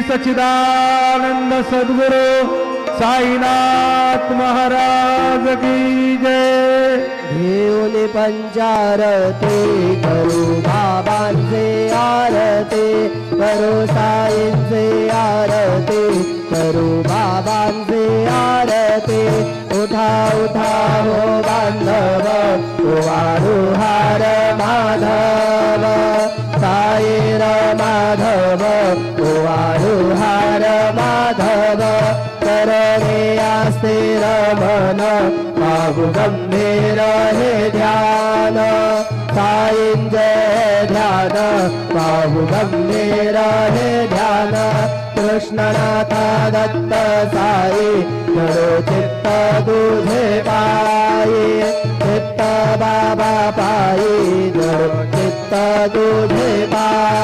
सच्चिदानंद सद्गुरु साईनाथ महाराज की जय। घेऊन पंचारती करू बाबांचे आरती, करू साईंचे आरती, करू बाबांचे आरती। उठा उठा हो बांधव, वाढू हार माधव, साईर माधव, वाढू हार माधव। करणे आस्ते रमण, बाहु गंभीर हे ध्यान, साईं जय ध्यान, बाहु गंभीर हे ध्यान। कृष्णनाथा दत्त साई, धरो चित्त तुझे पायी, चित्त बाबा पायी, धरो चित्त तुझे पायी।